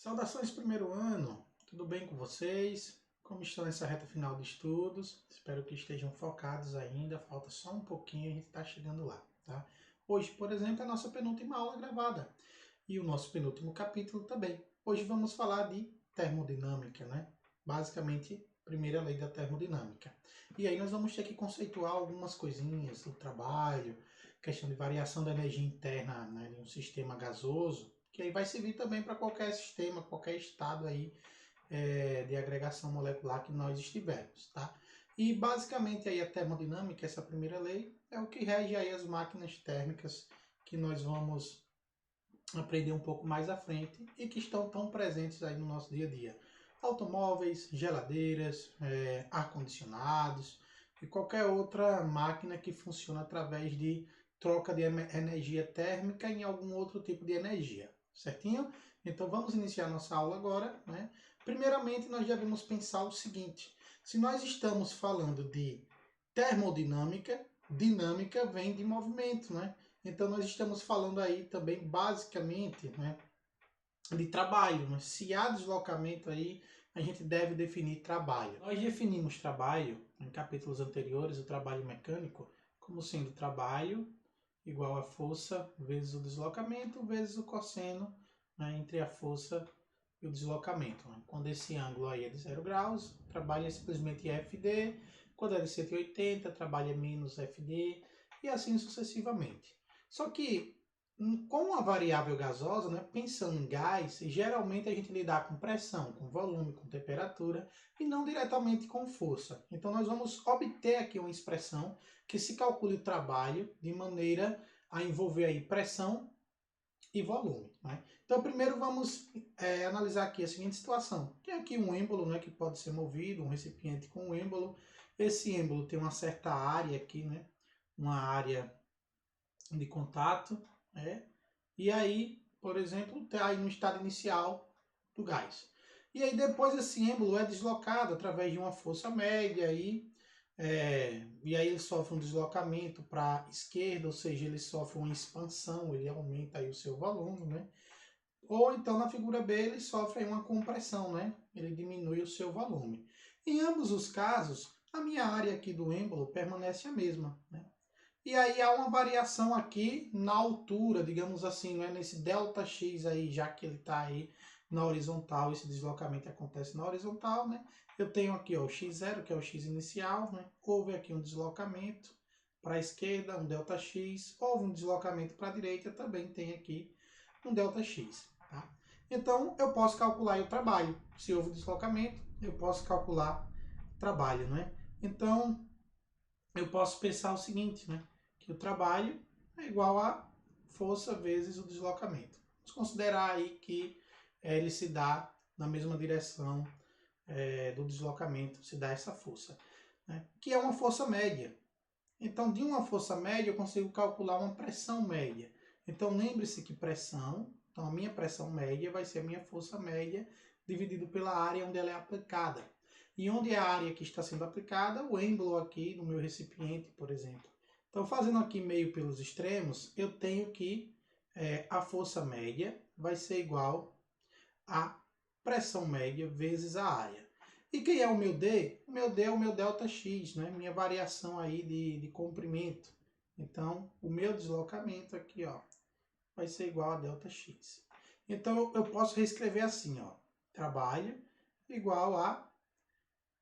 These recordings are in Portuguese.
Saudações primeiro ano, tudo bem com vocês? Como estão nessa reta final de estudos? Espero que estejam focados ainda, falta só um pouquinho e a gente está chegando lá, tá? Hoje, por exemplo, é a nossa penúltima aula gravada e o nosso penúltimo capítulo também. Hoje vamos falar de termodinâmica, né? Basicamente, primeira lei da termodinâmica. E aí nós vamos ter que conceituar algumas coisinhas do trabalho, questão de variação da energia interna, né, de um sistema gasoso, que aí vai servir também para qualquer sistema, qualquer estado aí de agregação molecular que nós estivermos, tá? E basicamente aí a termodinâmica, essa primeira lei, é o que rege aí as máquinas térmicas que nós vamos aprender um pouco mais à frente e que estão tão presentes aí no nosso dia a dia. Automóveis, geladeiras, ar-condicionados e qualquer outra máquina que funciona através de troca de energia térmica em algum outro tipo de energia, certinho? Então vamos iniciar nossa aula agora, né? Primeiramente nós devemos pensar o seguinte: se nós estamos falando de termodinâmica, dinâmica vem de movimento, né? Então nós estamos falando aí também basicamente, né, de trabalho. Mas se há deslocamento aí, a gente deve definir trabalho. Nós definimos trabalho em capítulos anteriores, o trabalho mecânico, como sendo trabalho igual a força vezes o deslocamento vezes o cosseno, né, entre a força e o deslocamento. Né? Quando esse ângulo aí é de 0 graus, o trabalho é simplesmente FD. Quando é de 180, trabalho é menos FD e assim sucessivamente. Só que com a variável gasosa, né, pensando em gás, geralmente a gente lidar com pressão, com volume, com temperatura e não diretamente com força. Então nós vamos obter aqui uma expressão que se calcule o trabalho de maneira a envolver aí pressão e volume. Né? Então primeiro vamos analisar aqui a seguinte situação. Tem aqui um êmbolo, né, que pode ser movido, um recipiente com um êmbolo. Esse êmbolo tem uma certa área aqui, né, uma área de contato, né? E aí, por exemplo, está aí no estado inicial do gás. E aí depois esse êmbolo é deslocado através de uma força média e aí ele sofre um deslocamento para a esquerda, ou seja, ele sofre uma expansão, ele aumenta aí o seu volume, né? Ou então na figura B ele sofre aí uma compressão, né? Ele diminui o seu volume. Em ambos os casos, a minha área aqui do êmbolo permanece a mesma, né? E aí há uma variação aqui na altura, digamos assim, não é nesse ΔX aí, já que ele está aí na horizontal, esse deslocamento acontece na horizontal, né? Eu tenho aqui ó, o x0, que é o x inicial, né? Houve aqui um deslocamento para a esquerda, um ΔX, houve um deslocamento para a direita, também tem aqui um ΔX, tá? Então eu posso calcular o trabalho. Se houve deslocamento, eu posso calcular trabalho, né? Então eu posso pensar o seguinte, né? Que o trabalho é igual a força vezes o deslocamento. Vamos considerar aí que ele se dá na mesma direção do deslocamento, se dá essa força, né? Que é uma força média. Então, de uma força média, eu consigo calcular uma pressão média. Então, lembre-se que pressão, então a minha pressão média vai ser a minha força média dividido pela área onde ela é aplicada. E onde é a área que está sendo aplicada? O êmbolo aqui no meu recipiente, por exemplo. Então, fazendo aqui meio pelos extremos, eu tenho que a força média vai ser igual a pressão média vezes a área. E quem é o meu D? O meu D é o meu ΔX, né? Minha variação aí de comprimento. Então, o meu deslocamento aqui, ó, vai ser igual a ΔX. Então, eu posso reescrever assim, ó. Trabalho igual a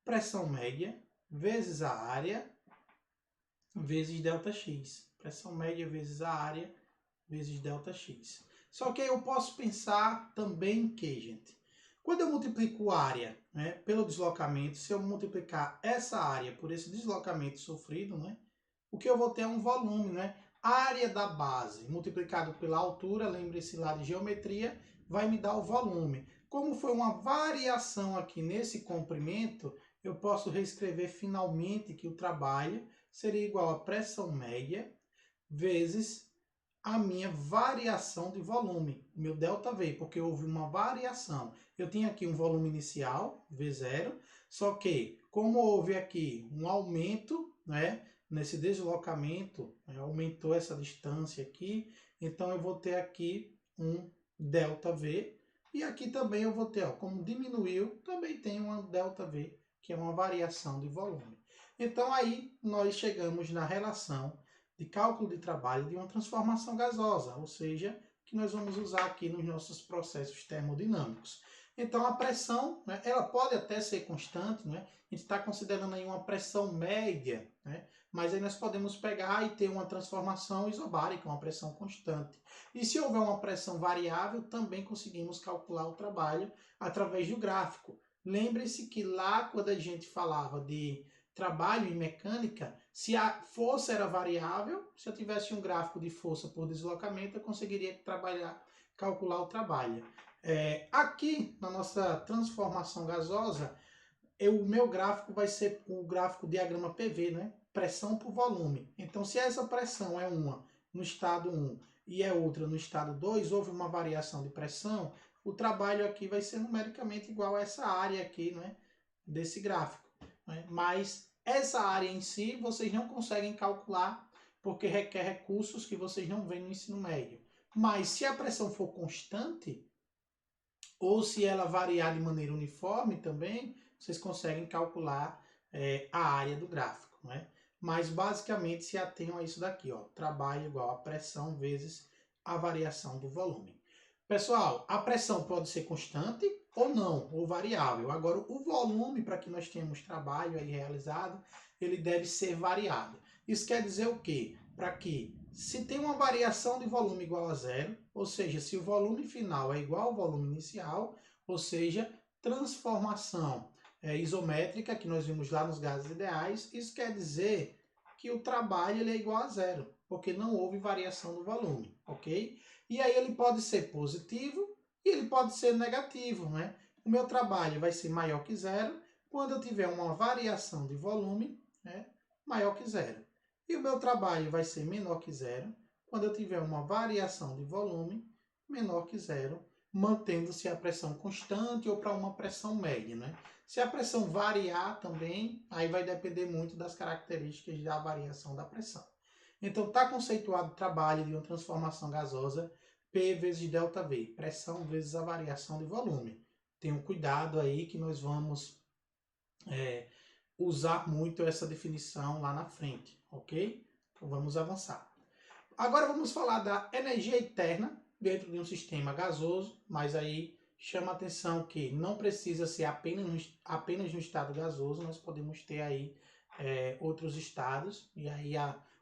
pressão média vezes a área vezes ΔX. Pressão média vezes a área vezes ΔX. Só que aí eu posso pensar também que, gente, quando eu multiplico a área, né, pelo deslocamento, se eu multiplicar essa área por esse deslocamento sofrido, né, o que eu vou ter é um volume, né? A área da base multiplicado pela altura, lembre-se lá de geometria, vai me dar o volume. Como foi uma variação aqui nesse comprimento, eu posso reescrever finalmente que o trabalho seria igual a pressão média vezes a minha variação de volume, meu ΔV, porque houve uma variação. Eu tinha aqui um volume inicial, V0, só que como houve aqui um aumento, né, nesse deslocamento, né, aumentou essa distância aqui, então eu vou ter aqui um ΔV, E aqui também eu vou ter, ó, como diminuiu, também tem uma ΔV, que é uma variação de volume. Então aí nós chegamos na relação de cálculo de trabalho de uma transformação gasosa, ou seja, que nós vamos usar aqui nos nossos processos termodinâmicos. Então a pressão, né, ela pode até ser constante, né? A gente está considerando aí uma pressão média, né? Mas aí nós podemos pegar e ter uma transformação isobárica, uma pressão constante. E se houver uma pressão variável, também conseguimos calcular o trabalho através do gráfico. Lembre-se que lá quando a gente falava de trabalho em mecânica, se a força era variável, se eu tivesse um gráfico de força por deslocamento, eu conseguiria calcular o trabalho. Aqui, na nossa transformação gasosa, o meu gráfico vai ser o gráfico diagrama PV, né? Pressão por volume. Então, se essa pressão é uma no estado 1 e é outra no estado 2, houve uma variação de pressão, o trabalho aqui vai ser numericamente igual a essa área aqui, né? Desse gráfico. Né? Mas essa área em si, vocês não conseguem calcular, porque requer recursos que vocês não veem no ensino médio. Mas se a pressão for constante, ou se ela variar de maneira uniforme também, vocês conseguem calcular a área do gráfico, né? Mas basicamente se atenham a isso daqui, ó, trabalho igual a pressão vezes a variação do volume. Pessoal, a pressão pode ser constante ou não, ou variável. Agora, o volume, para que nós tenhamos trabalho aí realizado, ele deve ser variado. Isso quer dizer o quê? Para que, se tem uma variação de volume igual a zero, ou seja, se o volume final é igual ao volume inicial, ou seja, transformação isométrica, que nós vimos lá nos gases ideais, isso quer dizer que o trabalho ele é igual a zero, porque não houve variação do volume, ok? E aí ele pode ser positivo e ele pode ser negativo, né? O meu trabalho vai ser maior que zero quando eu tiver uma variação de volume, né, maior que zero. E o meu trabalho vai ser menor que zero quando eu tiver uma variação de volume menor que zero, mantendo-se a pressão constante ou para uma pressão média, né? Se a pressão variar também, aí vai depender muito das características da variação da pressão. Então, está conceituado o trabalho de uma transformação gasosa P vezes ΔV, pressão vezes a variação de volume. Tenham cuidado aí que nós vamos usar muito essa definição lá na frente, ok? Então, vamos avançar. Agora vamos falar da energia interna dentro de um sistema gasoso, mas aí chama a atenção que não precisa ser apenas no estado gasoso, nós podemos ter aí outros estados, e aí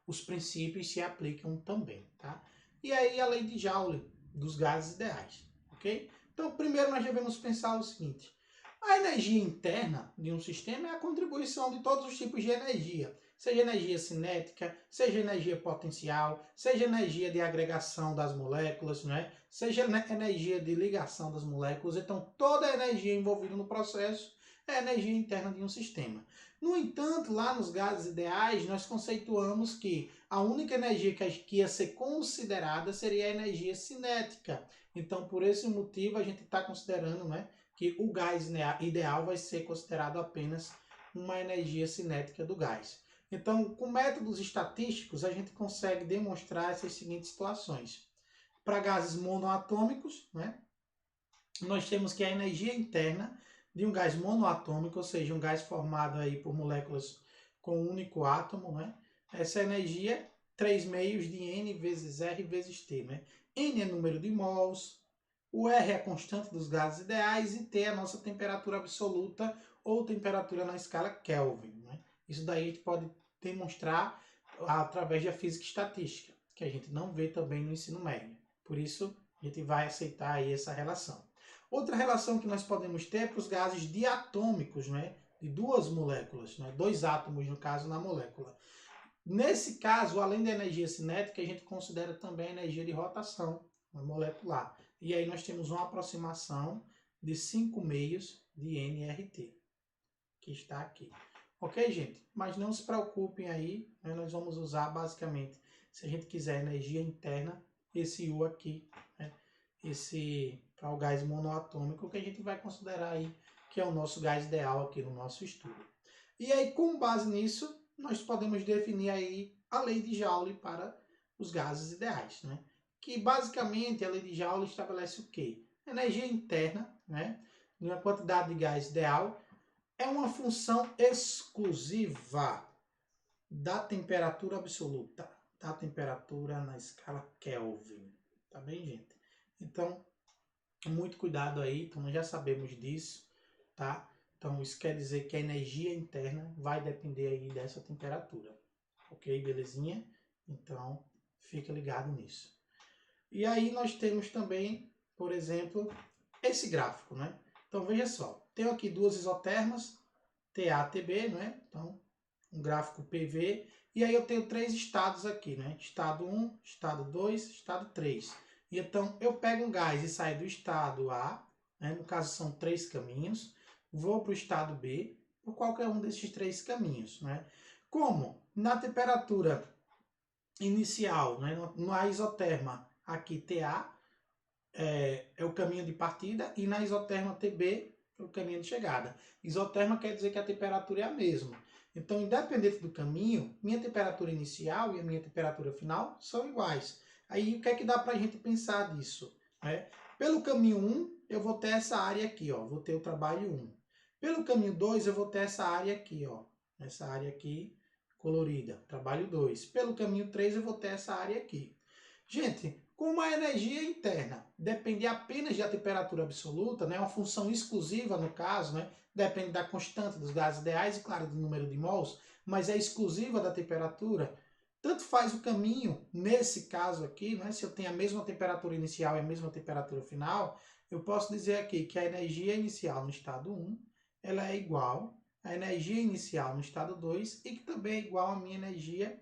os princípios se aplicam também, tá? E aí a lei de Joule dos gases ideais, ok? Então, primeiro nós devemos pensar o seguinte: a energia interna de um sistema é a contribuição de todos os tipos de energia, seja energia cinética, seja energia potencial, seja energia de agregação das moléculas, né? Seja energia de ligação das moléculas. Então, toda a energia envolvida no processo é energia interna de um sistema. No entanto, lá nos gases ideais, nós conceituamos que a única energia que ia ser considerada seria a energia cinética. Então, por esse motivo, a gente está considerando, né, que o gás ideal vai ser considerado apenas uma energia cinética do gás. Então, com métodos estatísticos, a gente consegue demonstrar essas seguintes situações. Para gases monoatômicos, né, nós temos que a energia interna de um gás monoatômico, ou seja, um gás formado aí por moléculas com um único átomo, né, essa energia é 3 meios de N vezes R vezes T. Né? N é número de mols, o R é a constante dos gases ideais e T é a nossa temperatura absoluta ou temperatura na escala Kelvin. Né? Isso daí a gente pode demonstrar através da física estatística, que a gente não vê também no ensino médio. Por isso, a gente vai aceitar aí essa relação. Outra relação que nós podemos ter é para os gases diatômicos, né? De duas moléculas, né? Dois átomos, no caso, na molécula. Nesse caso, além da energia cinética, a gente considera também a energia de rotação molecular. E aí nós temos uma aproximação de 5 meios de nRT, que está aqui. Ok, gente? Mas não se preocupem aí, né? Nós vamos usar basicamente, se a gente quiser energia interna, esse U aqui, né? Esse para o gás monoatômico, que a gente vai considerar aí que é o nosso gás ideal aqui no nosso estudo. E aí, com base nisso, nós podemos definir aí a lei de Joule para os gases ideais, né? Que basicamente a lei de Joule estabelece o quê? energia interna, né, de uma quantidade de gás ideal, é uma função exclusiva da temperatura absoluta, da temperatura na escala Kelvin. Tá bem, gente? Então, muito cuidado aí, então nós já sabemos disso, tá? Então, isso quer dizer que a energia interna vai depender aí dessa temperatura. Ok, belezinha? Então, fica ligado nisso. E aí nós temos também, por exemplo, esse gráfico, né? Então, veja só, tenho aqui duas isotermas, TA, TB, né? Então, um gráfico PV, e aí eu tenho três estados aqui, né? Estado 1, estado 2, estado 3. E então, eu pego um gás e saio do estado A, né? No caso são três caminhos, vou para o estado B, por qualquer um desses três caminhos, né? Como na temperatura inicial, né? Na isoterma aqui TA, é o caminho de partida, e na isoterma TB é o caminho de chegada. Isoterma quer dizer que a temperatura é a mesma. Então, independente do caminho, minha temperatura inicial e a minha temperatura final são iguais. Aí, o que é que dá para a gente pensar disso? Pelo caminho 1, eu vou ter essa área aqui, ó, vou ter o trabalho 1. Pelo caminho 2, eu vou ter essa área aqui, ó, essa área aqui colorida, trabalho 2. Pelo caminho 3, eu vou ter essa área aqui. Gente, como a energia interna depende apenas da temperatura absoluta, né, uma função exclusiva no caso, né, depende da constante dos gases ideais e, claro, do número de mols, mas é exclusiva da temperatura, tanto faz o caminho, nesse caso aqui, né, se eu tenho a mesma temperatura inicial e a mesma temperatura final, eu posso dizer aqui que a energia inicial no estado 1 ela é igual à energia inicial no estado 2 e que também é igual à minha energia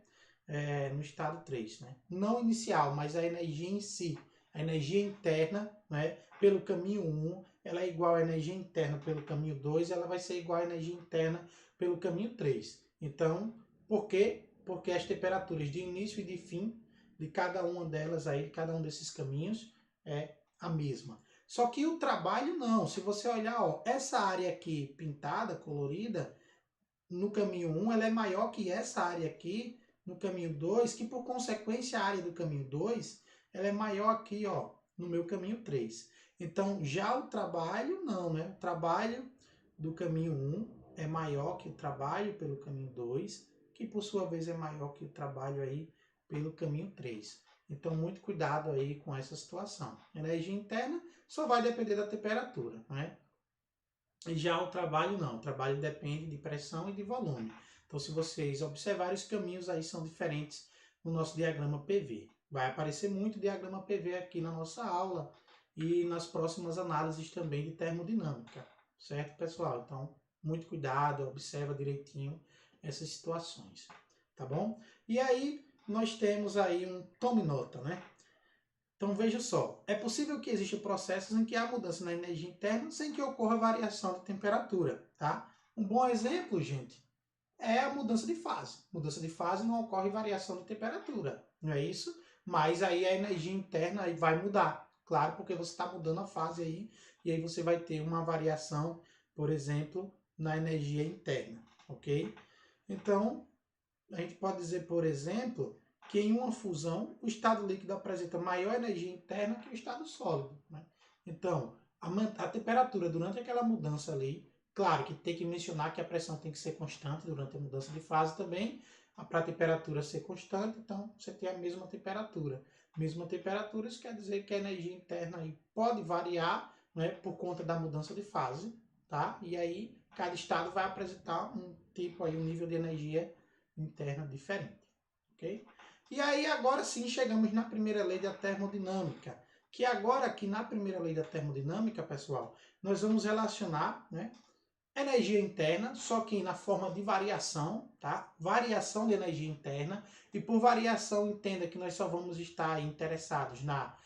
no estado 3, né? Não inicial, mas a energia em si. A energia interna, né, pelo caminho 1, ela é igual à energia interna pelo caminho 2, ela vai ser igual à energia interna pelo caminho 3. Então, por quê? Porque as temperaturas de início e de fim de cada uma delas aí, de cada um desses caminhos, é a mesma. Só que o trabalho não. Se você olhar, ó, essa área aqui pintada, colorida, no caminho 1, ela é maior que essa área aqui no caminho 2, que por consequência a área do caminho 2, ela é maior aqui, ó, no meu caminho 3. Então, já o trabalho, não, né? O trabalho do caminho 1 é maior que o trabalho pelo caminho 2, que por sua vez é maior que o trabalho aí pelo caminho 3. Então, muito cuidado aí com essa situação. A energia interna só vai depender da temperatura, né? Já o trabalho não, o trabalho depende de pressão e de volume. Então, se vocês observarem, os caminhos aí são diferentes no nosso diagrama PV. Vai aparecer muito diagrama PV aqui na nossa aula e nas próximas análises também de termodinâmica, certo, pessoal? Então, muito cuidado, observa direitinho essas situações, tá bom? E aí, nós temos aí um tome nota, né? Então veja só, é possível que existam processos em que há mudança na energia interna sem que ocorra variação de temperatura, tá? Um bom exemplo, gente, é a mudança de fase. Mudança de fase não ocorre variação de temperatura, não é isso? Mas aí a energia interna aí vai mudar, claro, porque você está mudando a fase aí, e aí você vai ter uma variação, por exemplo, na energia interna, ok? Então, a gente pode dizer, por exemplo, que em uma fusão o estado líquido apresenta maior energia interna que o estado sólido, né? Então, a temperatura durante aquela mudança ali, claro que tem que mencionar que a pressão tem que ser constante durante a mudança de fase também, para a temperatura ser constante, então você tem a mesma temperatura. Mesma temperatura, isso quer dizer que a energia interna aí pode variar, né, por conta da mudança de fase, tá? E aí cada estado vai apresentar um tipo aí, um nível de energia interna diferente, ok? E aí agora sim chegamos na primeira lei da termodinâmica, que agora aqui na primeira lei da termodinâmica, pessoal, nós vamos relacionar, né, energia interna, só que na forma de variação, tá? Variação de energia interna, e por variação entenda que nós só vamos estar interessados na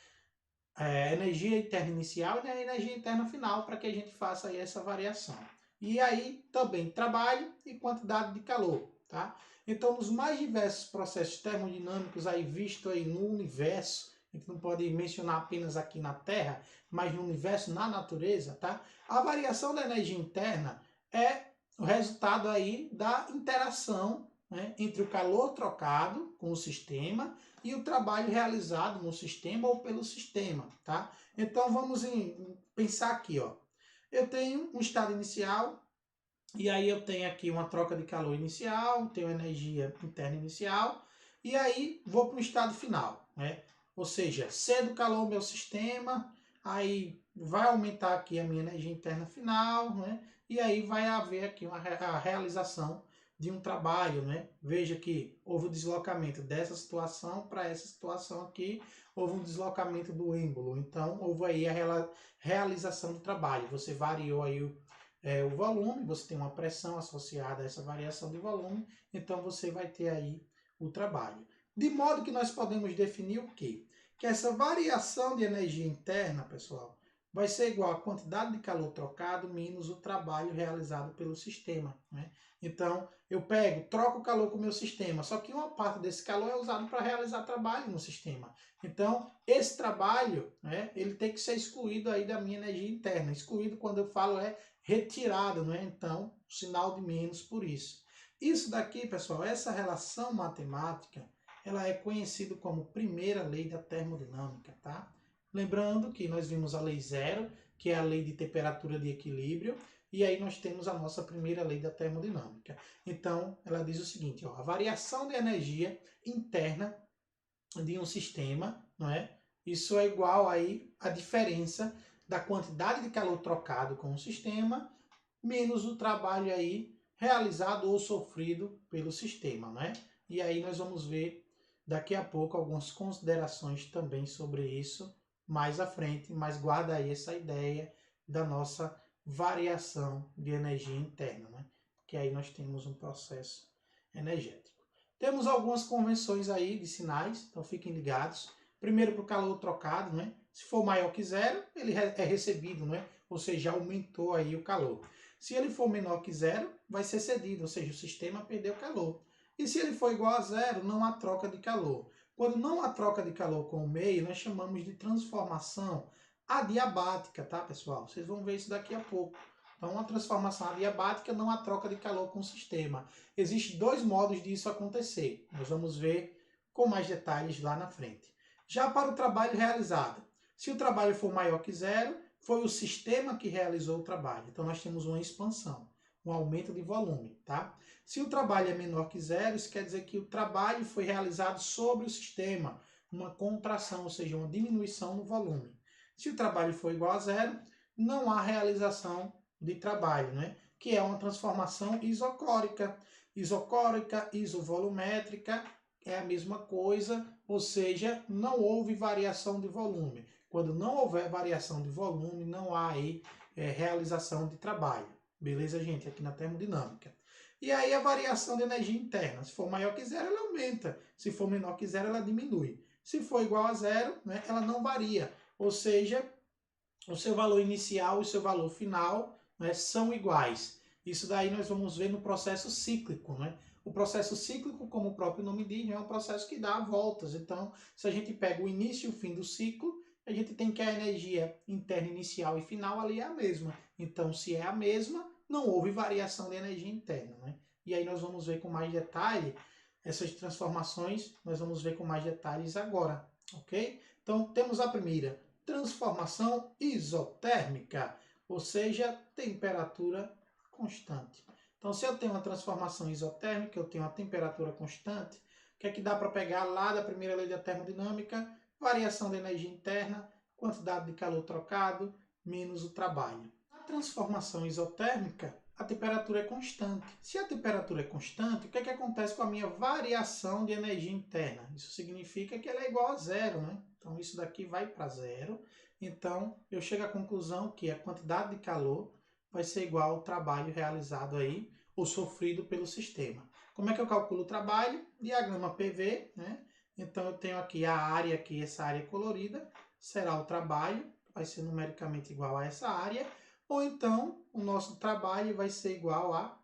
energia interna inicial e na energia interna final, para que a gente faça aí essa variação. E aí também trabalho e quantidade de calor, tá? Então, nos mais diversos processos termodinâmicos aí visto aí no universo, a gente não pode mencionar apenas aqui na Terra, mas no universo, na natureza, tá? A variação da energia interna é o resultado aí da interação né, entre o calor trocado com o sistema e o trabalho realizado no sistema ou pelo sistema, tá? Então vamos pensar aqui, ó. Eu tenho um estado inicial e aí eu tenho aqui uma troca de calor inicial, tenho energia interna inicial e aí vou para o estado final, né? Ou seja, cedo calor o meu sistema, aí vai aumentar aqui a minha energia interna final, né? E aí vai haver aqui a realização de um trabalho, né? Veja que houve o deslocamento dessa situação para essa situação aqui, houve um deslocamento do êmbolo, então houve aí a realização do trabalho. Você variou aí o volume, você tem uma pressão associada a essa variação de volume, então você vai ter aí o trabalho. De modo que nós podemos definir o quê? Que essa variação de energia interna, pessoal, vai ser igual à quantidade de calor trocado menos o trabalho realizado pelo sistema, né? Então, eu troco o calor com o meu sistema, só que uma parte desse calor é usado para realizar trabalho no sistema. Então, esse trabalho, né, ele tem que ser excluído aí da minha energia interna. Excluído, quando eu falo, é retirado, né? Então, sinal de menos por isso. Isso daqui, pessoal, essa relação matemática, ela é conhecida como primeira lei da termodinâmica, tá? Lembrando que nós vimos a lei zero, que é a lei de temperatura de equilíbrio, e aí nós temos a nossa primeira lei da termodinâmica. Então, ela diz o seguinte, ó, a variação de energia interna de um sistema, não é? Isso é igual aí à diferença da quantidade de calor trocado com o sistema menos o trabalho aí realizado ou sofrido pelo sistema, né? E aí nós vamos ver daqui a pouco algumas considerações também sobre isso mais à frente, mas guarda aí essa ideia da nossa variação de energia interna, né? Que aí nós temos um processo energético. Temos algumas convenções aí de sinais, então fiquem ligados. Primeiro para o calor trocado, né? Se for maior que zero, ele é recebido, né? Ou seja, aumentou aí o calor. Se ele for menor que zero, vai ser cedido, ou seja, o sistema perdeu calor. E se ele for igual a zero, não há troca de calor. Quando não há troca de calor com o meio, nós chamamos de transformação adiabática, tá, pessoal? Vocês vão ver isso daqui a pouco. Então, uma transformação adiabática não há troca de calor com o sistema. Existem dois modos disso acontecer. Nós vamos ver com mais detalhes lá na frente. Já para o trabalho realizado, se o trabalho for maior que zero, foi o sistema que realizou o trabalho. Então, nós temos uma expansão, um aumento de volume, tá? Se o trabalho é menor que zero, isso quer dizer que o trabalho foi realizado sobre o sistema, uma contração, ou seja, uma diminuição no volume. Se o trabalho for igual a zero, não há realização de trabalho, né? Que é uma transformação isocórica. Isocórica, isovolumétrica, é a mesma coisa, ou seja, não houve variação de volume. Quando não houver variação de volume, não há aí realização de trabalho. Beleza, gente? Aqui na termodinâmica. E aí a variação de energia interna. Se for maior que zero, ela aumenta. Se for menor que zero, ela diminui. Se for igual a zero, né, ela não varia. Ou seja, o seu valor inicial e o seu valor final, né, são iguais. Isso daí nós vamos ver no processo cíclico, né? O processo cíclico, como o próprio nome diz, é um processo que dá voltas. Então, se a gente pega o início e o fim do ciclo, a gente tem que a energia interna inicial e final ali é a mesma. Então, se é a mesma, não houve variação de energia interna, né? E aí nós vamos ver com mais detalhe essas transformações, nós vamos ver com mais detalhes agora, ok? Então, temos a primeira, transformação isotérmica, ou seja, temperatura constante. Então, se eu tenho uma transformação isotérmica, eu tenho uma temperatura constante, o que é que dá para pegar lá da primeira lei da termodinâmica? Variação da energia interna, quantidade de calor trocado, menos o trabalho. A transformação isotérmica, a temperatura é constante. Se a temperatura é constante, o que é que acontece com a minha variação de energia interna? Isso significa que ela é igual a zero, né? Então, isso daqui vai para zero. Então, eu chego à conclusão que a quantidade de calor vai ser igual ao trabalho realizado aí, ou sofrido pelo sistema. Como é que eu calculo o trabalho? Diagrama PV, né? Então, eu tenho aqui a área, aqui, essa área colorida, será o trabalho, vai ser numericamente igual a essa área, ou então, o nosso trabalho vai ser igual a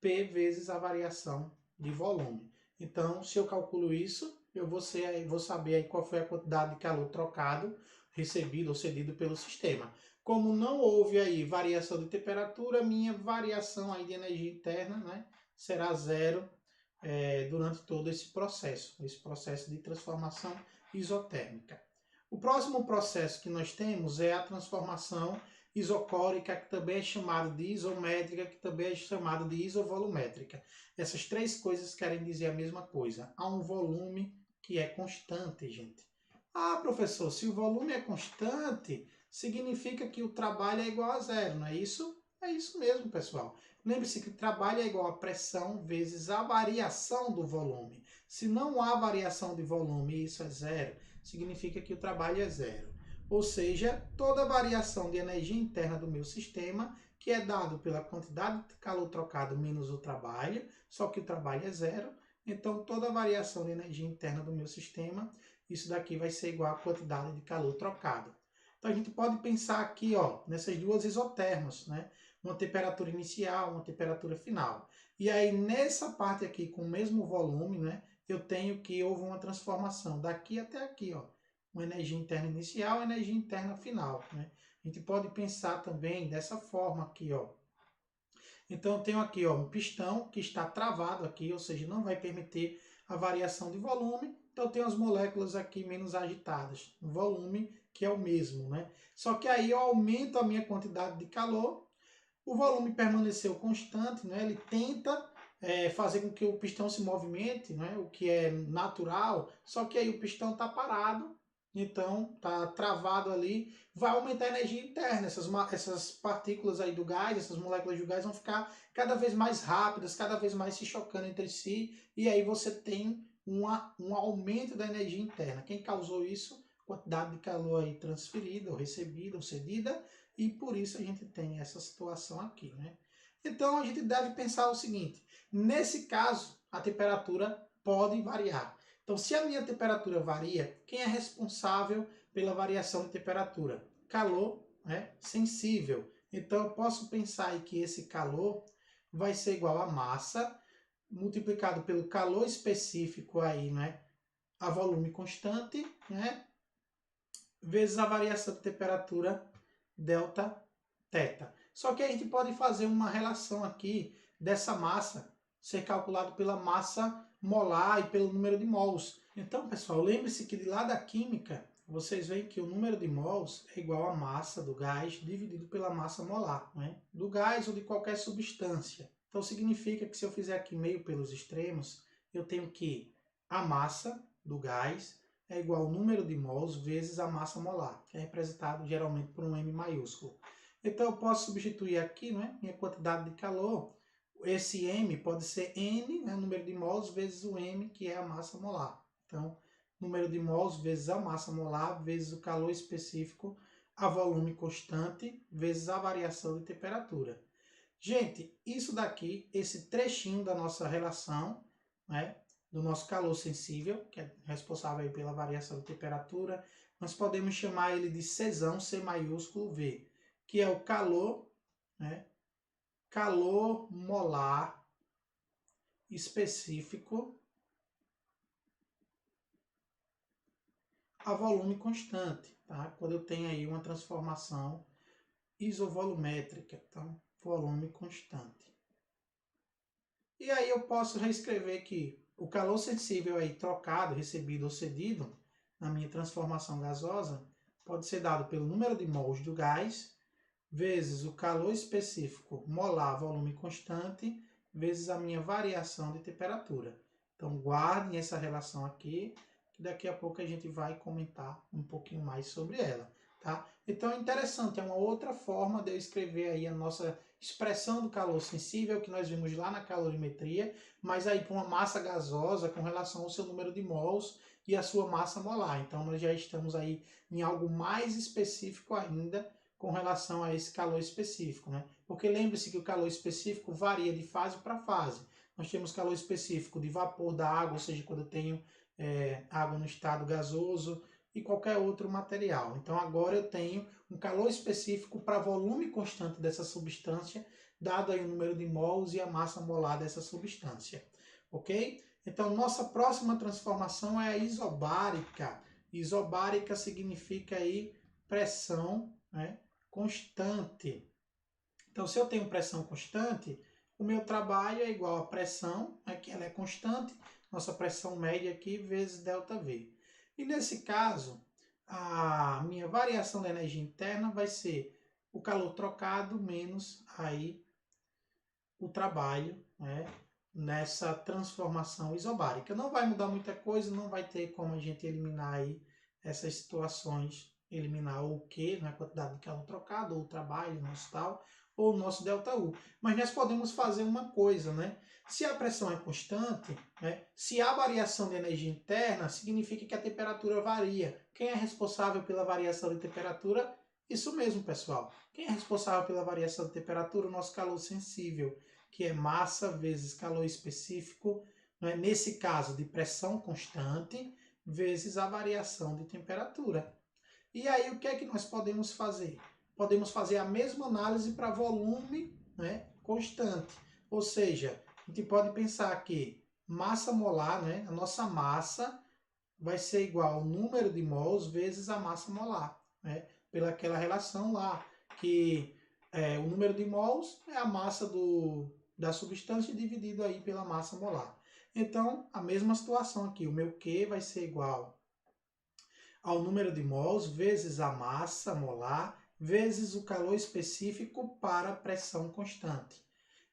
P vezes a variação de volume. Então, se eu calculo isso, eu vou saber aí qual foi a quantidade de calor trocado, recebido ou cedido pelo sistema. Como não houve aí variação de temperatura, minha variação aí de energia interna, né, será zero durante todo esse processo de transformação isotérmica. O próximo processo que nós temos é a transformação isocórica, que também é chamada de isométrica, que também é chamada de isovolumétrica. Essas três coisas querem dizer a mesma coisa. Há um volume que é constante, gente. Ah, professor, se o volume é constante, significa que o trabalho é igual a zero, não é isso? É isso mesmo, pessoal. Lembre-se que o trabalho é igual a pressão vezes a variação do volume. Se não há variação de volume e isso é zero, significa que o trabalho é zero. Ou seja, toda variação de energia interna do meu sistema, que é dado pela quantidade de calor trocado menos o trabalho, só que o trabalho é zero, então toda variação de energia interna do meu sistema, isso daqui vai ser igual à quantidade de calor trocado. Então a gente pode pensar aqui, ó, nessas duas isotermas, né? Uma temperatura inicial, uma temperatura final. E aí nessa parte aqui com o mesmo volume, né? Eu tenho que houve uma transformação daqui até aqui, ó. Uma energia interna inicial e energia interna final, né? A gente pode pensar também dessa forma aqui, ó. Então eu tenho aqui, ó, um pistão que está travado aqui, ou seja, não vai permitir a variação de volume. Então eu tenho as moléculas aqui menos agitadas, o volume que é o mesmo, né? Só que aí eu aumento a minha quantidade de calor, o volume permaneceu constante, né? Ele tenta fazer com que o pistão se movimente, né? O que é natural, só que aí o pistão está parado, então está travado ali, vai aumentar a energia interna. Essas partículas aí do gás, essas moléculas do gás vão ficar cada vez mais rápidas, cada vez mais se chocando entre si, e aí você tem um aumento da energia interna. Quem causou isso? Quantidade de calor aí transferida, ou recebida, ou cedida, e por isso a gente tem essa situação aqui, né? Então a gente deve pensar o seguinte: nesse caso, a temperatura pode variar. Então, se a minha temperatura varia, quem é responsável pela variação de temperatura? Calor, né? Sensível. Então, eu posso pensar aí que esse calor vai ser igual a massa multiplicado pelo calor específico aí, né? A volume constante, né? Vezes a variação de temperatura delta θ. Só que a gente pode fazer uma relação aqui dessa massa ser calculado pela massa molar e pelo número de mols. Então, pessoal, lembre-se que de lá da química, vocês veem que o número de mols é igual à massa do gás dividido pela massa molar, né? Do gás ou de qualquer substância. Então, significa que se eu fizer aqui meio pelos extremos, eu tenho que a massa do gás é igual ao número de mols vezes a massa molar, que é representado geralmente por um M maiúsculo. Então eu posso substituir aqui, né, minha quantidade de calor. Esse M pode ser N, né, número de mols, vezes o M, que é a massa molar. Então, número de mols vezes a massa molar, vezes o calor específico, a volume constante, vezes a variação de temperatura. Gente, isso daqui, esse trechinho da nossa relação, né, do nosso calor sensível, que é responsável aí pela variação de temperatura, nós podemos chamar ele de Czão, C maiúsculo V, que é o calor, né, calor molar específico a volume constante, tá? Quando eu tenho aí uma transformação isovolumétrica, então volume constante. E aí eu posso reescrever que o calor sensível aí trocado, recebido ou cedido na minha transformação gasosa pode ser dado pelo número de mols do gás vezes o calor específico molar volume constante vezes a minha variação de temperatura. Então guardem essa relação aqui, que daqui a pouco a gente vai comentar um pouquinho mais sobre ela, tá? Então é interessante, é uma outra forma de eu escrever aí a nossa expressão do calor sensível que nós vimos lá na calorimetria, mas aí para uma massa gasosa com relação ao seu número de mols e a sua massa molar. Então nós já estamos aí em algo mais específico ainda com relação a esse calor específico, né? Porque lembre-se que o calor específico varia de fase para fase. Nós temos calor específico de vapor da água, ou seja, quando eu tenho água no estado gasoso e qualquer outro material. Então agora eu tenho um calor específico para volume constante dessa substância, dado aí o número de mols e a massa molar dessa substância, ok? Então nossa próxima transformação é a isobárica. Isobárica significa aí pressão, né, constante. Então se eu tenho pressão constante, O meu trabalho é igual à pressão, aqui ela é constante, nossa pressão média aqui vezes ΔV. E nesse caso, a minha variação da energia interna vai ser o calor trocado menos aí o trabalho, né, nessa transformação isobárica. Não vai mudar muita coisa, não vai ter como a gente eliminar aí essas situações, eliminar o Q, né, a quantidade de calor trocado, ou o trabalho, nosso tal, ou o nosso ΔU. Mas nós podemos fazer uma coisa, né? Se a pressão é constante, né, se há variação de energia interna, significa que a temperatura varia. Quem é responsável pela variação de temperatura? Isso mesmo, pessoal. Quem é responsável pela variação de temperatura? O nosso calor sensível, que é massa vezes calor específico, né? Nesse caso de pressão constante, vezes a variação de temperatura. E aí o que é que nós podemos fazer? Podemos fazer a mesma análise para volume, né, constante. Ou seja, a gente pode pensar que massa molar, né, a nossa massa vai ser igual ao número de mols vezes a massa molar, né, pelaquela relação lá, que o número de mols é a massa da substância dividido aí pela massa molar. Então, a mesma situação aqui, o meu Q vai ser igual ao número de mols vezes a massa molar vezes o calor específico para a pressão constante.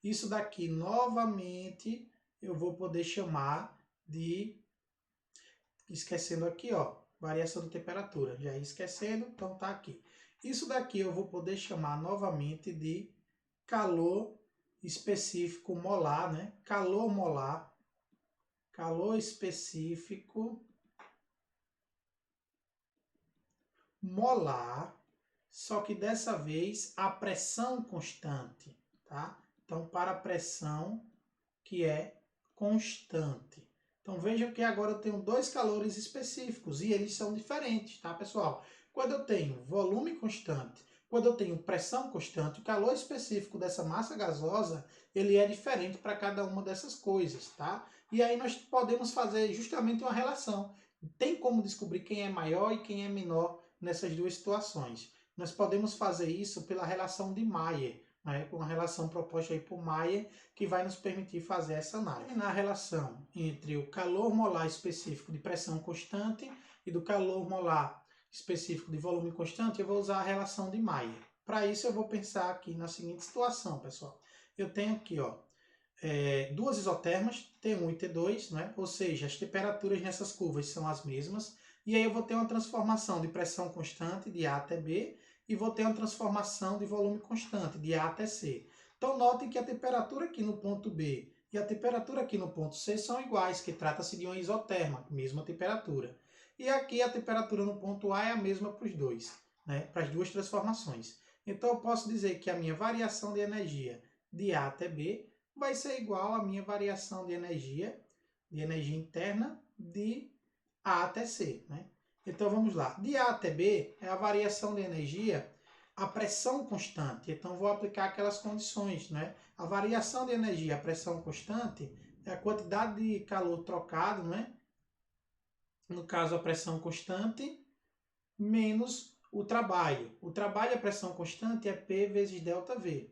Isso daqui, novamente, eu vou poder chamar de, esquecendo aqui, ó, variação de temperatura. Já ia esquecendo, então tá aqui. Isso daqui eu vou poder chamar novamente de calor específico molar, né? Calor molar, calor específico molar, só que dessa vez a pressão constante, tá? Então, para a pressão que é constante. Então, vejam que agora eu tenho dois calores específicos e eles são diferentes, tá, pessoal? Quando eu tenho volume constante, quando eu tenho pressão constante, o calor específico dessa massa gasosa, ele é diferente para cada uma dessas coisas, tá? E aí nós podemos fazer justamente uma relação. Tem como descobrir quem é maior e quem é menor nessas duas situações. Nós podemos fazer isso pela relação de Mayer, né? Uma relação proposta aí por Mayer, que vai nos permitir fazer essa análise. Na relação entre o calor molar específico de pressão constante e do calor molar específico de volume constante, eu vou usar a relação de Mayer. Para isso, eu vou pensar aqui na seguinte situação, pessoal. Eu tenho aqui, ó, duas isotermas, T1 e T2, né? Ou seja, as temperaturas nessas curvas são as mesmas. E aí eu vou ter uma transformação de pressão constante, de A até B, e vou ter uma transformação de volume constante, de A até C. Então, notem que a temperatura aqui no ponto B e a temperatura aqui no ponto C são iguais, que trata-se de uma isoterma, mesma temperatura. E aqui a temperatura no ponto A é a mesma para os dois, né? Para as duas transformações. Então, eu posso dizer que a minha variação de energia de A até B vai ser igual à minha variação de energia interna de A até C, né? Então vamos lá. De A até B é a variação de energia, a pressão constante. Então vou aplicar aquelas condições, né? A variação de energia, a pressão constante, é a quantidade de calor trocado, né? No caso, a pressão constante, menos o trabalho. O trabalho, a pressão constante, é P vezes ΔV.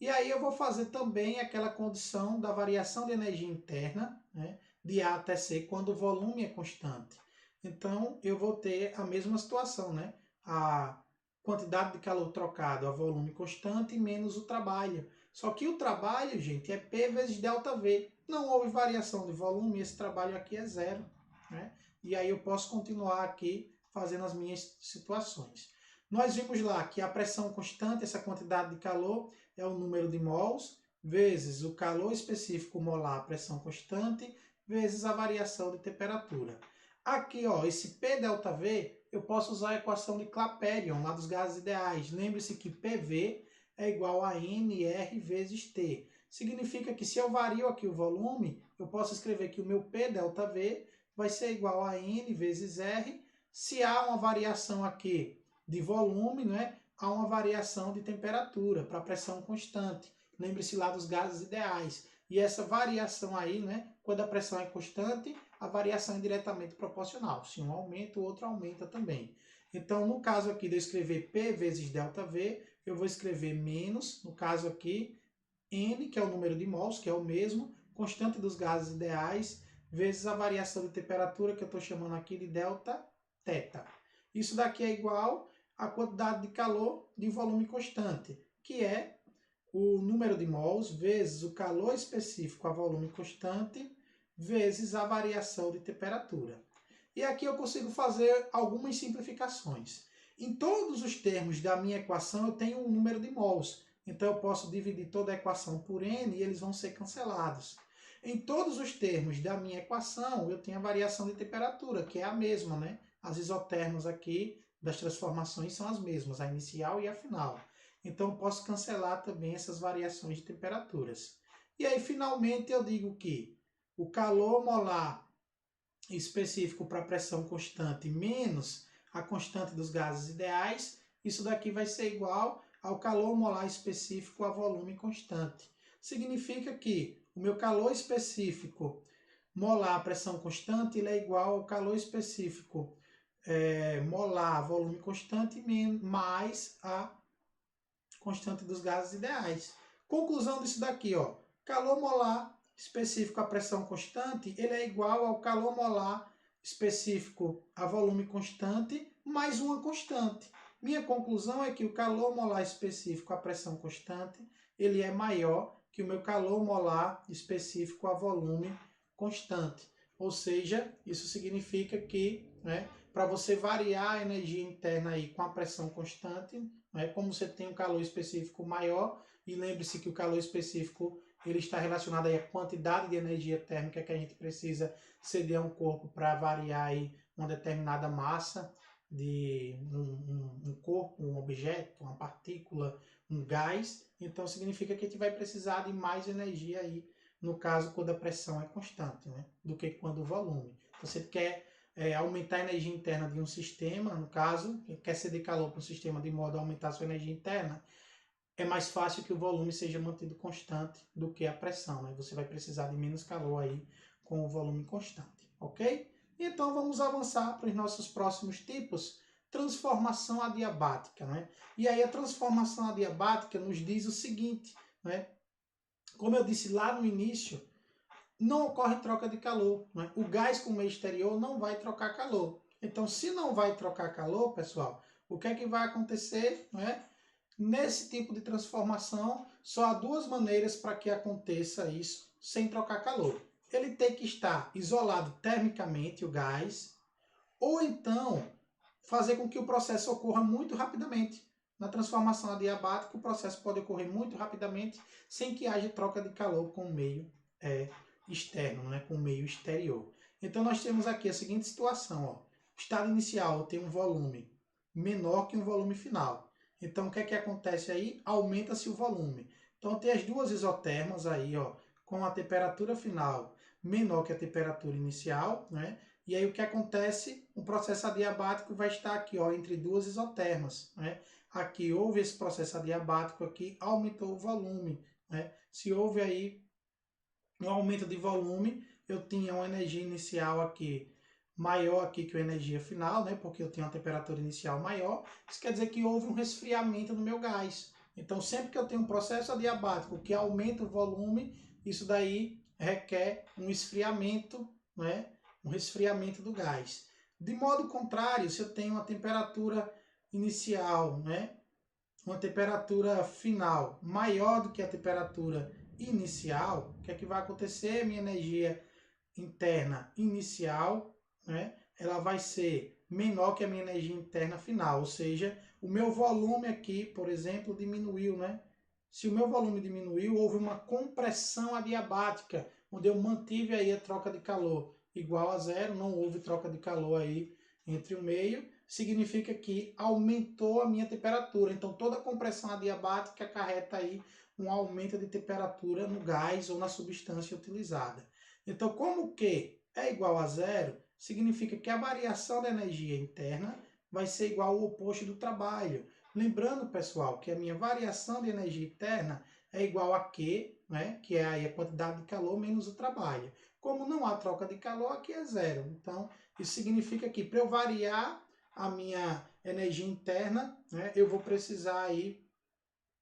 E aí eu vou fazer também aquela condição da variação de energia interna, né, de A até C, quando o volume é constante. Então, eu vou ter a mesma situação, né? A quantidade de calor trocado a volume constante menos o trabalho. Só que o trabalho, gente, é P vezes ΔV. Não houve variação de volume, esse trabalho aqui é zero, né? E aí eu posso continuar aqui fazendo as minhas situações. Nós vimos lá que a pressão constante, essa quantidade de calor, é o número de mols, vezes o calor específico molar, a pressão constante, vezes a variação de temperatura. Aqui, ó, esse P∆V, eu posso usar a equação de Clapeyron, lá dos gases ideais. Lembre-se que PV é igual a NR vezes T. Significa que se eu vario aqui o volume, eu posso escrever que o meu P∆V vai ser igual a N vezes R. Se há uma variação aqui de volume, né, há uma variação de temperatura para pressão constante. Lembre-se lá dos gases ideais. E essa variação aí, né, quando a pressão é constante, a variação é diretamente proporcional. Se um aumenta, o outro aumenta também. Então, no caso aqui de eu escrever P vezes ΔV, eu vou escrever menos, no caso aqui, N, que é o número de mols, que é o mesmo, constante dos gases ideais, vezes a variação de temperatura, que eu estou chamando aqui de delta θ. Isso daqui é igual à quantidade de calor de volume constante, que é o número de mols vezes o calor específico a volume constante, vezes a variação de temperatura. E aqui eu consigo fazer algumas simplificações. Em todos os termos da minha equação eu tenho um número de mols, então eu posso dividir toda a equação por N e eles vão ser cancelados. Em todos os termos da minha equação eu tenho a variação de temperatura, que é a mesma, né? As isotermas aqui das transformações são as mesmas, a inicial e a final. Então eu posso cancelar também essas variações de temperaturas. E aí finalmente eu digo que o calor molar específico para a pressão constante menos a constante dos gases ideais, isso daqui vai ser igual ao calor molar específico a volume constante. Significa que o meu calor específico molar a pressão constante ele é igual ao calor específico molar a volume constante mais a constante dos gases ideais. Conclusão disso daqui, ó, calor molar específico à pressão constante, ele é igual ao calor molar específico a volume constante mais uma constante. Minha conclusão é que o calor molar específico à pressão constante, ele é maior que o meu calor molar específico a volume constante. Ou seja, isso significa que, né, para você variar a energia interna aí com a pressão constante, né, como você tem um calor específico maior, e lembre-se que o calor específico ele está relacionado aí à quantidade de energia térmica que a gente precisa ceder a um corpo para variar aí uma determinada massa de um corpo, um objeto, uma partícula, um gás. Então significa que a gente vai precisar de mais energia aí, no caso quando a pressão é constante, né, do que quando o volume. Então, você quer aumentar a energia interna de um sistema, no caso, quer ceder calor para um sistema de modo a aumentar a sua energia interna, é mais fácil que o volume seja mantido constante do que a pressão, né? Você vai precisar de menos calor aí com o volume constante, ok? Então vamos avançar para os nossos próximos tipos. Transformação adiabática, né? E aí a transformação adiabática nos diz o seguinte, né? Como eu disse lá no início, não ocorre troca de calor, né? O gás com o meio exterior não vai trocar calor. Então, se não vai trocar calor, pessoal, o que é que vai acontecer, né? Nesse tipo de transformação, só há duas maneiras para que aconteça isso sem trocar calor. Ele tem que estar isolado termicamente, o gás, ou então fazer com que o processo ocorra muito rapidamente. Na transformação adiabática, o processo pode ocorrer muito rapidamente sem que haja troca de calor com o meio externo, né, com o meio exterior. Então nós temos aqui a seguinte situação, ó. O estado inicial tem um volume menor que um volume final. Então, o que é que acontece aí? Aumenta-se o volume. Então, tem as duas isotermas aí, ó, com a temperatura final menor que a temperatura inicial, né? E aí, o que acontece? O processo adiabático vai estar aqui, ó, entre duas isotermas, né? Aqui houve esse processo adiabático aqui, aumentou o volume, né? Se houve aí um aumento de volume, eu tinha uma energia inicial aqui maior aqui que a energia final, né? Porque eu tenho uma temperatura inicial maior. Isso quer dizer que houve um resfriamento no meu gás. Então, sempre que eu tenho um processo adiabático que aumenta o volume, isso daí requer um esfriamento, né? Um resfriamento do gás. De modo contrário, se eu tenho uma temperatura inicial, né? Uma temperatura final maior do que a temperatura inicial, o que é que vai acontecer? Minha energia interna inicial, né, ela vai ser menor que a minha energia interna final, ou seja, o meu volume aqui, por exemplo, diminuiu, né? Se o meu volume diminuiu, houve uma compressão adiabática, onde eu mantive aí a troca de calor igual a zero, não houve troca de calor aí entre o meio, significa que aumentou a minha temperatura. Então, toda compressão adiabática acarreta aí um aumento de temperatura no gás ou na substância utilizada. Então, como Q é igual a zero, significa que a variação da energia interna vai ser igual ao oposto do trabalho. Lembrando, pessoal, que a minha variação de energia interna é igual a Q, né, que é aí a quantidade de calor menos o trabalho. Como não há troca de calor, aqui é zero. Então, isso significa que para eu variar a minha energia interna, né, eu vou precisar aí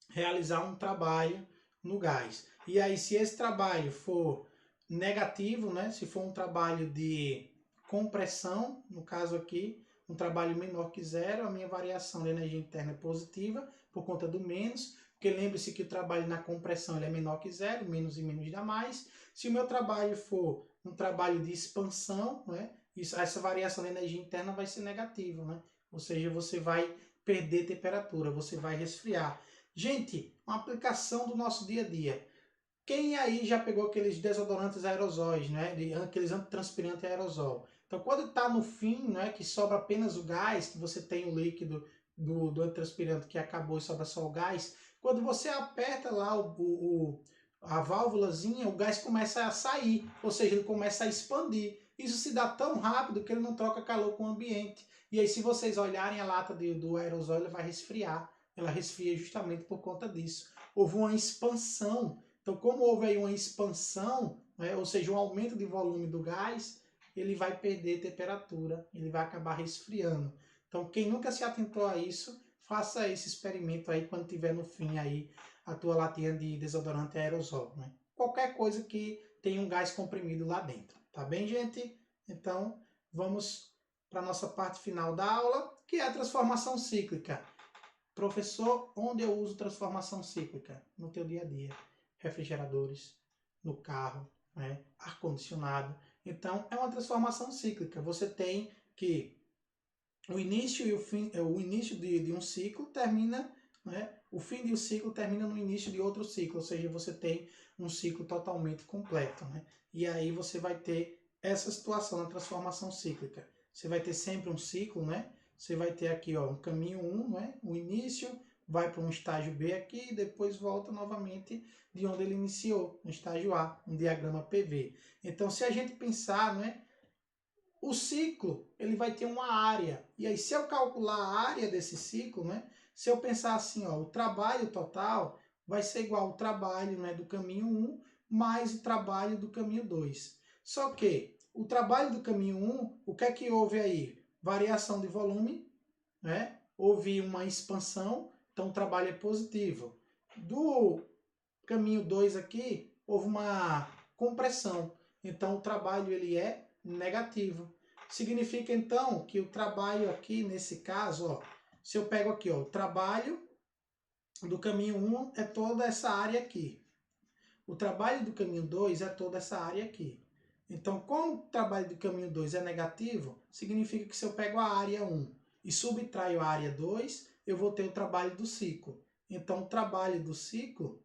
realizar um trabalho no gás. E aí, se esse trabalho for negativo, né, se for um trabalho de compressão, no caso aqui, um trabalho menor que zero, a minha variação de energia interna é positiva, por conta do menos, porque lembre-se que o trabalho na compressão ele é menor que zero, menos e menos dá mais. Se o meu trabalho for um trabalho de expansão, né, essa variação de energia interna vai ser negativa, né? Ou seja, você vai perder temperatura, você vai resfriar. Gente, uma aplicação do nosso dia a dia. Quem aí já pegou aqueles desodorantes aerosóis, né? Aqueles antitranspirantes aerosol. Então, quando está no fim, né, que sobra apenas o gás, que você tem o líquido do antitranspirante que acabou e sobra só o gás, quando você aperta lá a válvulazinha, o gás começa a sair, ou seja, ele começa a expandir. Isso se dá tão rápido que ele não troca calor com o ambiente. E aí, se vocês olharem a lata do aerosol, ela vai resfriar. Ela resfria justamente por conta disso. Houve uma expansão. Então, como houve aí uma expansão, né, ou seja, um aumento de volume do gás, ele vai perder temperatura, ele vai acabar resfriando. Então, quem nunca se atentou a isso, faça esse experimento aí quando tiver no fim aí a tua latinha de desodorante aerosol, né? Qualquer coisa que tenha um gás comprimido lá dentro, tá bem, gente? Então, vamos para a nossa parte final da aula, que é a transformação cíclica. Professor, onde eu uso transformação cíclica? No teu dia a dia. Refrigeradores, no carro, né? Ar-condicionado. Então, é uma transformação cíclica. Você tem que o início e o fim, o início de um ciclo termina, né? O fim de um ciclo termina no início de outro ciclo, ou seja, você tem um ciclo totalmente completo, né? E aí você vai ter essa situação na transformação cíclica. Você vai ter sempre um ciclo, né? Você vai ter aqui, ó, um caminho 1, né? O início, vai para um estágio B aqui e depois volta novamente de onde ele iniciou, no estágio A, um diagrama PV. Então, se a gente pensar, né? O ciclo, ele vai ter uma área. E aí, se eu calcular a área desse ciclo, né? Se eu pensar assim, ó, o trabalho total vai ser igual ao trabalho, né, do caminho 1 mais o trabalho do caminho 2. Só que o trabalho do caminho 1, o que é que houve aí? Variação de volume, né? Houve uma expansão, então o trabalho é positivo. Do caminho 2 aqui, houve uma compressão, então o trabalho ele é negativo. Significa então que o trabalho aqui, nesse caso, ó, se eu pego aqui, ó, o trabalho do caminho 1 é toda essa área aqui. O trabalho do caminho 2 é toda essa área aqui. Então, como o trabalho do caminho 2 é negativo, significa que se eu pego a área 1 e subtraio a área 2, eu vou ter o trabalho do ciclo. Então, o trabalho do ciclo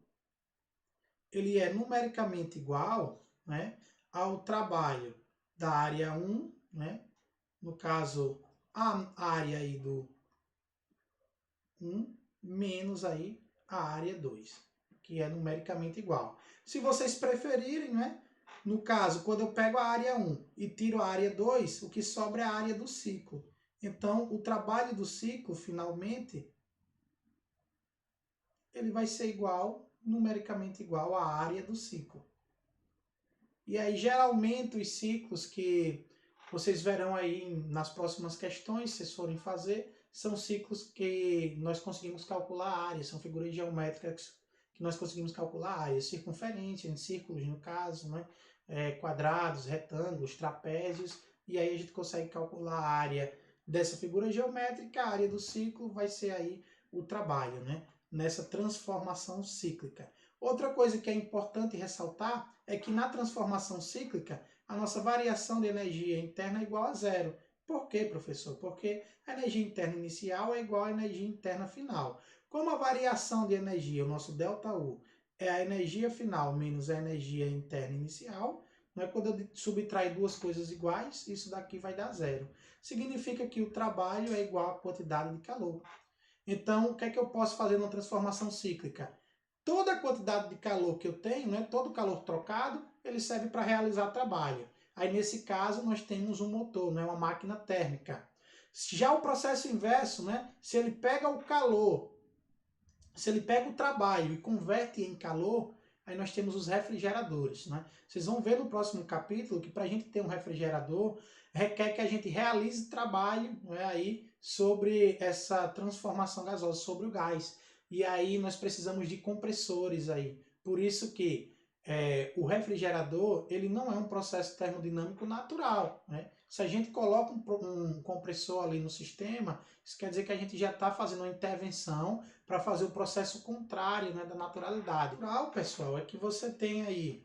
ele é numericamente igual, né, ao trabalho da área 1, né, no caso, a área aí do 1 menos aí a área 2, que é numericamente igual. Se vocês preferirem, né, no caso, quando eu pego a área 1 e tiro a área 2, o que sobra é a área do ciclo. Então, o trabalho do ciclo, finalmente, ele vai ser igual, numericamente igual à área do ciclo. E aí, geralmente, os ciclos que vocês verão aí nas próximas questões, se vocês forem fazer, são ciclos que nós conseguimos calcular a área, são figuras geométricas que nós conseguimos calcular a área, circunferência, em círculos, no caso, né? Quadrados, retângulos, trapézios, e aí a gente consegue calcular a área dessa figura geométrica, a área do ciclo vai ser aí o trabalho, né? Nessa transformação cíclica. Outra coisa que é importante ressaltar é que na transformação cíclica, a nossa variação de energia interna é igual a zero. Por quê, professor? Porque a energia interna inicial é igual à energia interna final. Como a variação de energia, o nosso ΔU, é a energia final menos a energia interna inicial, né? Quando eu subtrair duas coisas iguais, isso daqui vai dar zero. Significa que o trabalho é igual à quantidade de calor. Então, o que é que eu posso fazer numa transformação cíclica? Toda a quantidade de calor que eu tenho, né, todo o calor trocado, ele serve para realizar trabalho. Aí, nesse caso, nós temos um motor, né, uma máquina térmica. Já o processo inverso, né, se ele pega o calor, se ele pega o trabalho e converte em calor, aí nós temos os refrigeradores. Né? Vocês vão ver no próximo capítulo que para a gente ter um refrigerador, requer que a gente realize trabalho, né, aí sobre essa transformação gasosa, sobre o gás. E aí nós precisamos de compressores aí, Por isso que o refrigerador ele não é um processo termodinâmico natural, né? Se a gente coloca um compressor ali no sistema, isso quer dizer que a gente já está fazendo uma intervenção para fazer o processo contrário, né, da naturalidade. O natural, pessoal, é que você tem aí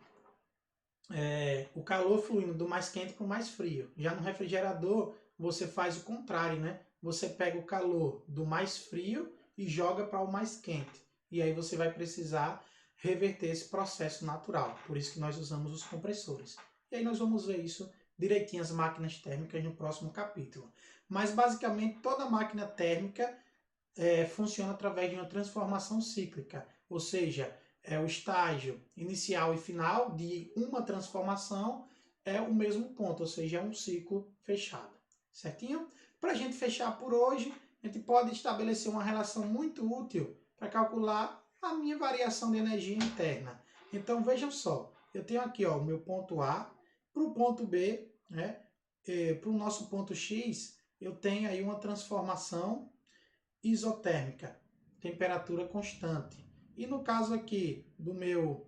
o calor fluindo do mais quente para o mais frio. Já no refrigerador, você faz o contrário, né? Você pega o calor do mais frio e joga para o mais quente. E aí você vai precisar reverter esse processo natural. Por isso que nós usamos os compressores. E aí nós vamos ver isso direitinho, as máquinas térmicas, no próximo capítulo. Mas basicamente toda máquina térmica funciona através de uma transformação cíclica. Ou seja, o estágio inicial e final de uma transformação é o mesmo ponto, ou seja, é um ciclo fechado. Certinho? Para a gente fechar por hoje, a gente pode estabelecer uma relação muito útil para calcular a minha variação de energia interna. Então vejam só, eu tenho aqui o meu ponto A, para o ponto B, né, para o nosso ponto X, eu tenho aí uma transformação isotérmica, temperatura constante. E no caso aqui do meu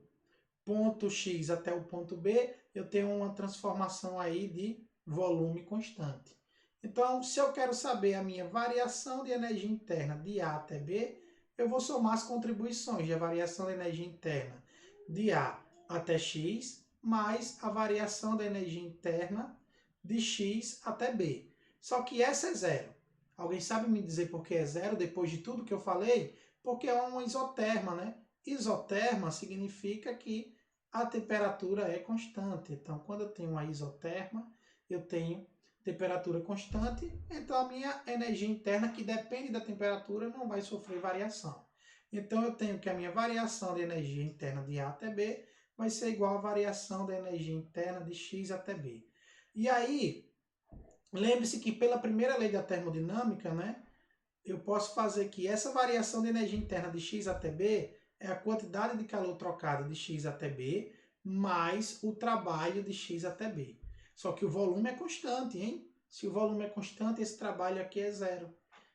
ponto X até o ponto B, eu tenho uma transformação aí de volume constante. Então, se eu quero saber a minha variação de energia interna de A até B, eu vou somar as contribuições de a variação da energia interna de A até X, mais a variação da energia interna de X até B. Só que essa é zero. Alguém sabe me dizer por que é zero depois de tudo que eu falei? Porque é uma isoterma, né? Isoterma significa que a temperatura é constante. Então, quando eu tenho uma isoterma, eu tenho temperatura constante, então a minha energia interna, que depende da temperatura, não vai sofrer variação. Então, eu tenho que a minha variação de energia interna de A até B vai ser igual à variação da energia interna de X até B. E aí, lembre-se que pela primeira lei da termodinâmica, né, eu posso fazer que essa variação de energia interna de X até B é a quantidade de calor trocada de X até B mais o trabalho de X até B. Só que o volume é constante, hein? Se o volume é constante, esse trabalho aqui é zero.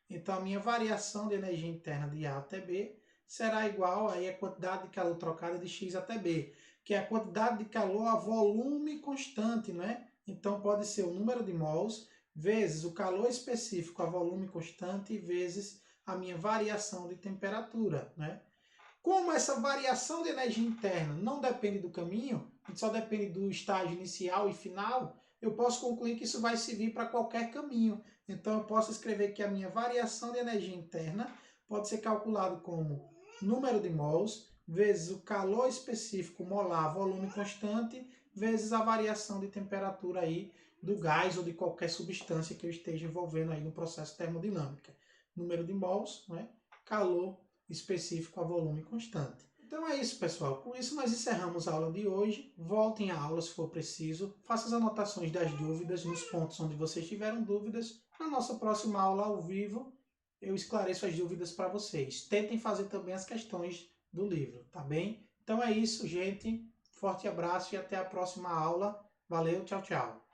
Então, a minha variação de energia interna de A até B será igual aí a quantidade de calor trocada de X até B, que é a quantidade de calor a volume constante, né? Então, pode ser o número de mols vezes o calor específico a volume constante vezes a minha variação de temperatura, né? Como essa variação de energia interna não depende do caminho, só depende do estágio inicial e final, eu posso concluir que isso vai servir para qualquer caminho. Então eu posso escrever que a minha variação de energia interna pode ser calculado como número de mols vezes o calor específico molar volume constante vezes a variação de temperatura aí do gás ou de qualquer substância que eu esteja envolvendo aí no processo termodinâmico. Número de mols, né? Calor específico a volume constante. Então é isso, pessoal. Com isso nós encerramos a aula de hoje. Voltem à aula se for preciso. Faça as anotações das dúvidas nos pontos onde vocês tiveram dúvidas. Na nossa próxima aula ao vivo, eu esclareço as dúvidas para vocês. Tentem fazer também as questões do livro, tá bem? Então é isso, gente. Forte abraço e até a próxima aula. Valeu, tchau, tchau.